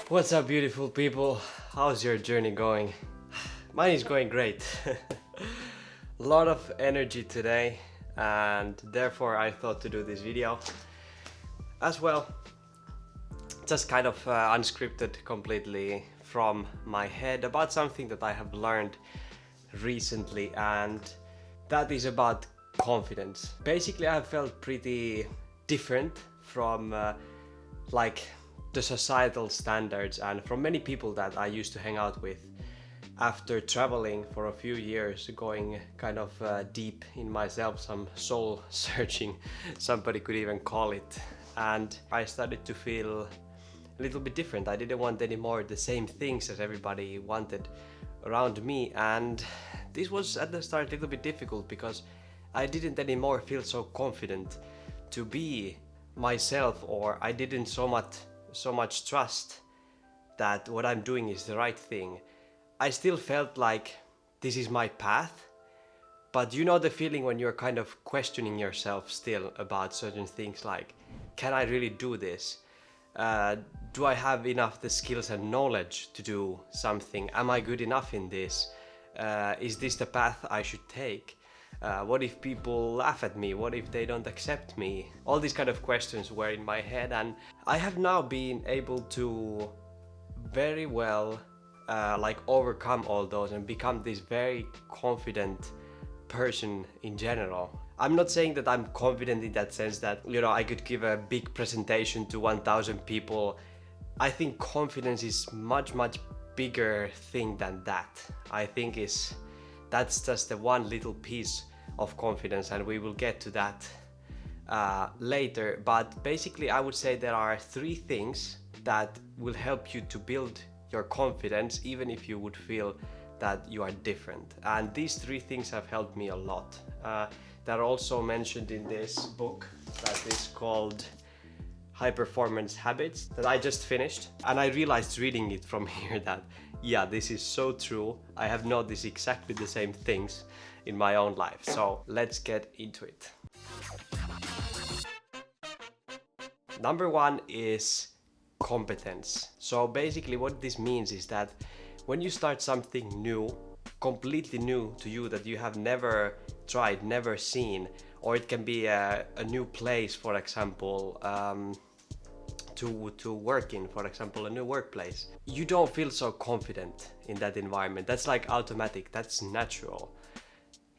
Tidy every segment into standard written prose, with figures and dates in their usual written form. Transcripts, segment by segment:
What's up, beautiful people? How's your journey going? Mine is going great. A lot of energy today, and therefore I thought to do this video as well. Just kind of unscripted, completely from my head, about something that I have learned recently, and that is about confidence. Basically, I have felt pretty different from like the societal standards and from many people that I used to hang out with after traveling for a few years, going kind of deep in myself, some soul searching, somebody could even call it. And I started to feel a little bit different. I didn't want anymore the same things as everybody wanted around me, and this was at the start a little bit difficult because I didn't anymore feel so confident to be myself, or I didn't so much trust that what I'm doing is the right thing. I still felt like this is my path, but you know the feeling when you're kind of questioning yourself still about certain things, like, can I really do this? Do I have enough the skills and knowledge to do something? Am I good enough in this? Is this the path I should take? What if people laugh at me? What if they don't accept me? All these kind of questions were in my head, and I have now been able to very well like overcome all those and become this very confident person in general. I'm not saying that I'm confident in that sense that, you know, I could give a big presentation to 1,000 people. I think confidence is much bigger thing than that. I think that's just the one little piece of confidence, and we will get to that later. But basically I would say there are 3 things that will help you to build your confidence even if you would feel that you are different. And these 3 things have helped me a lot. They're also mentioned in this book that is called High Performance Habits, that I just finished, and I realized reading it from here that yeah, this is so true. I have noticed exactly the same things in my own life. So let's get into it. Number 1 is competence. So basically what this means is that when you start something new, completely new to you, that you have never tried, never seen, or it can be a new place, for example, to work in, for example, a new workplace, you don't feel so confident in that environment. That's like automatic, that's natural.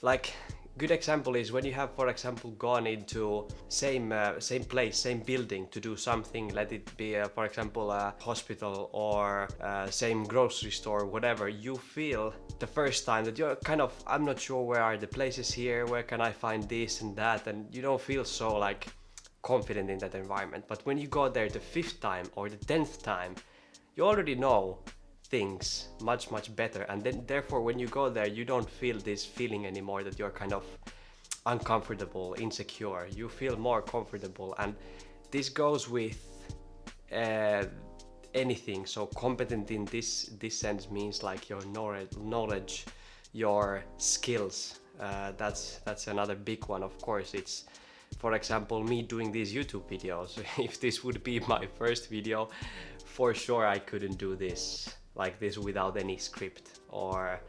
Like, good example is when you have, for example, gone into same place, same building to do something, let it be for example a hospital or same grocery store, whatever. You feel the first time that you're kind of, I'm not sure where are the places here, where can I find this and that, and you don't feel so like confident in that environment. But when you go there the 5th time or the 10th time, you already know things much better, and then therefore when you go there you don't feel this feeling anymore that you're kind of uncomfortable, insecure. You feel more comfortable, and this goes with anything. So competent in this sense means like your knowledge, your skills. That's another big one. Of course, it's, for example, me doing these YouTube videos. If this would be my first video, for sure I couldn't do this like this without any script or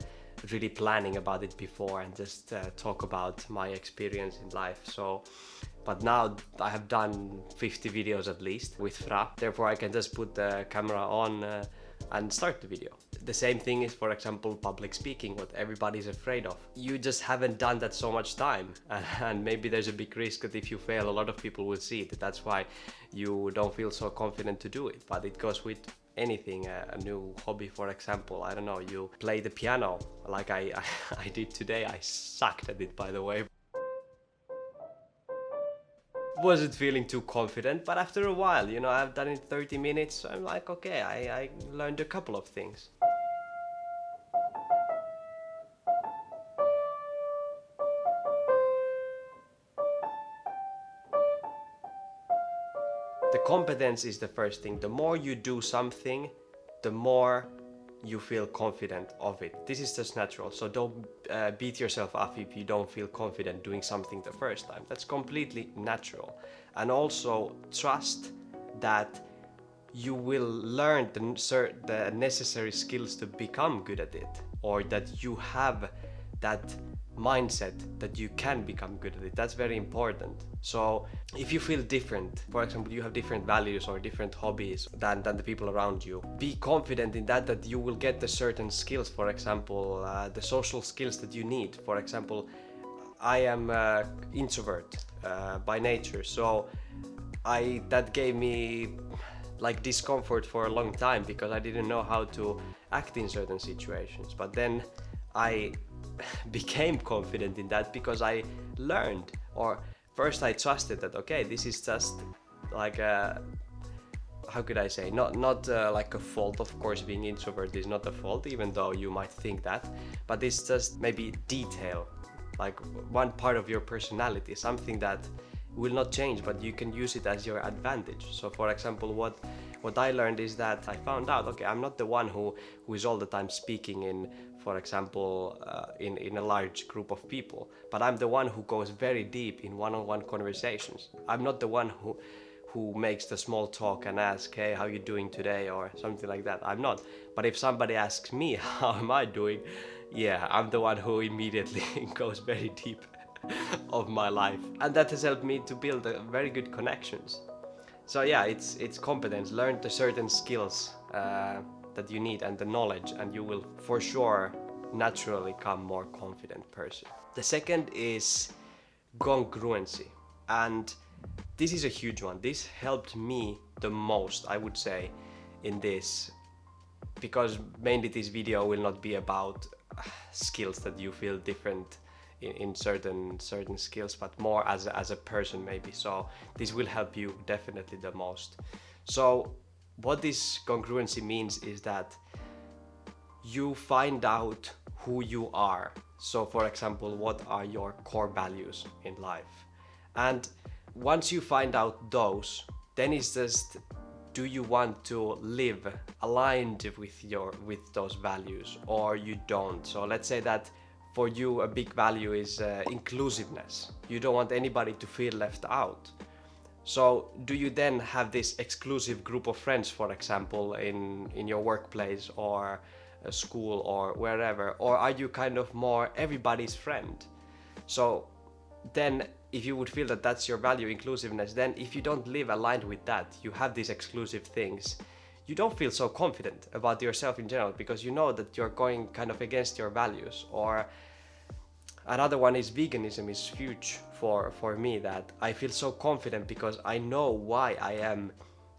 really planning about it before and just talk about my experience in life. So, but now I have done 50 videos at least with Fra, therefore I can just put the camera on and start the video. The same thing is, for example, public speaking, what everybody's afraid of. You just haven't done that so much time, and maybe there's a big risk that if you fail, a lot of people will see it. That's why you don't feel so confident to do it. But it goes with anything, a new hobby, for example. I don't know, you play the piano like I did today. I sucked at it, by the way. Wasn't feeling too confident, but after a while, you know, I've done it 30 minutes, so I'm like, okay, I learned a couple of things. The competence is the first thing. The more you do something, the more you feel confident of it. This is just natural. So don't beat yourself up if you don't feel confident doing something the first time. That's completely natural. And also trust that you will learn the necessary skills to become good at it, or that you have that mindset that you can become good at it. That's very important. So if you feel different, for example, you have different values or different hobbies than the people around you, be confident in that you will get the certain skills. For example, the social skills that you need. For example, I am introvert by nature, so that gave me like discomfort for a long time because I didn't know how to act in certain situations. But then I became confident in that because I learned, or first I trusted that, okay, this is just like a, how could I say, not like a fault. Of course, being introvert is not a fault, even though you might think that, but it's just maybe detail, like one part of your personality, something that will not change, but you can use it as your advantage. So for example, what I learned is that I found out, okay, I'm not the one who is all the time speaking in, for example, in a large group of people, but I'm the one who goes very deep in one-on-one conversations. I'm not the one who makes the small talk and asks, hey, how you doing today, or something like that. I'm not. But if somebody asks me, how am I doing? Yeah, I'm the one who immediately goes very deep of my life. And that has helped me to build very good connections. So yeah, it's competence. Learn the certain skills that you need and the knowledge, and you will for sure naturally become more confident person. The second is congruency, and this is a huge one. This helped me the most, I would say, in this, because mainly this video will not be about skills that you feel different in certain skills, but more as a person maybe. So this will help you definitely the most. So what this congruency means is that you find out who you are. So for example, what are your core values in life? And once you find out those, then it's just, do you want to live aligned with those values, or you don't? So let's say that for you a big value is inclusiveness. You don't want anybody to feel left out. So do you then have this exclusive group of friends, for example, in your workplace or a school or wherever, or are you kind of more everybody's friend? So then if you would feel that that's your value, inclusiveness, then if you don't live aligned with that, you have these exclusive things, you don't feel so confident about yourself in general, because you know that you're going kind of against your values. Or another one is veganism is huge for me, that I feel so confident because I know why I am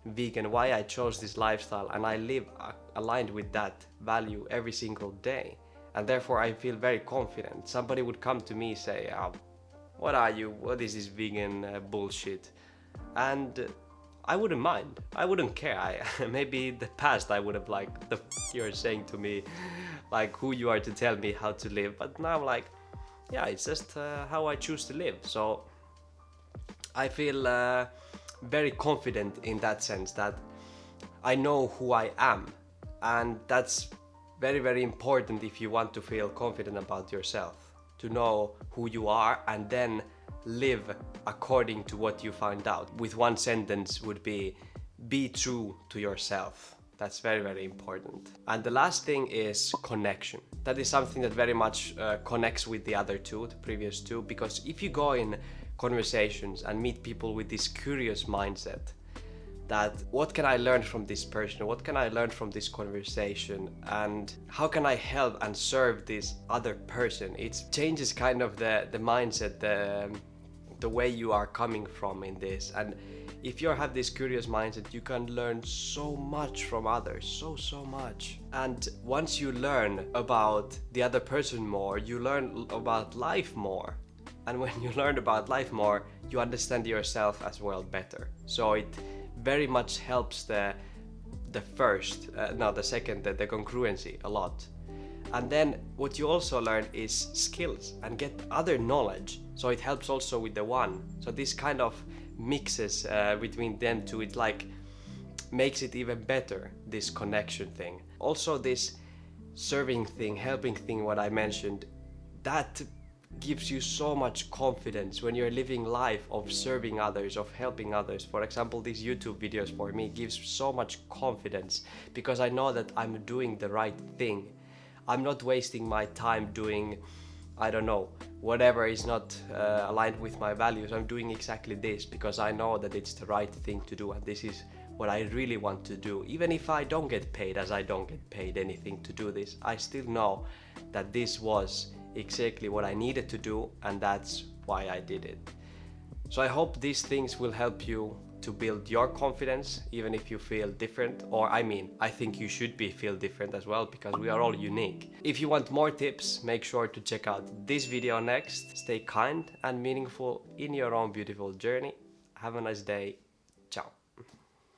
vegan, why I chose this lifestyle, and I live aligned with that value every single day, and therefore I feel very confident. Somebody would come to me say, what are you, what is this vegan bullshit? And I wouldn't mind, I wouldn't care. Maybe in the past I would have like, the you're saying to me, like who you are to tell me how to live. But now I'm like, yeah, it's just how I choose to live. So I feel very confident in that sense, that I know who I am, and that's very, very important if you want to feel confident about yourself, to know who you are and then live according to what you find out. With one sentence would be true to yourself. That's very, very important. And the last thing is connection. That is something that very much connects with the other two, the previous two, because if you go in conversations and meet people with this curious mindset, that what can I learn from this person? What can I learn from this conversation? And how can I help and serve this other person? It changes kind of the mindset, the way you are coming from in this. And if you have this curious mindset, you can learn so much from others, so much. And once you learn about the other person more, you learn about life more. And when you learn about life more, you understand yourself as well better. So it very much helps the second, the congruency a lot. And then what you also learn is skills and get other knowledge. So it helps also with the one. So this kind of mixes between them two. It like makes it even better, this connection thing. Also this serving thing, helping thing, what I mentioned, that gives you so much confidence when you're living life of serving others, of helping others. For example, these YouTube videos for me gives so much confidence because I know that I'm doing the right thing. I'm not wasting my time doing, I don't know, whatever is not aligned with my values. I'm doing exactly this because I know that it's the right thing to do, and this is what I really want to do. Even if I don't get paid, as I don't get paid anything to do this, I still know that this was exactly what I needed to do, and that's why I did it. So I hope these things will help you to build your confidence, even if you feel different, or I think you should feel different as well, because we are all unique. If you want more tips, make sure to check out this video next. Stay kind and meaningful in your own beautiful journey. Have a nice day.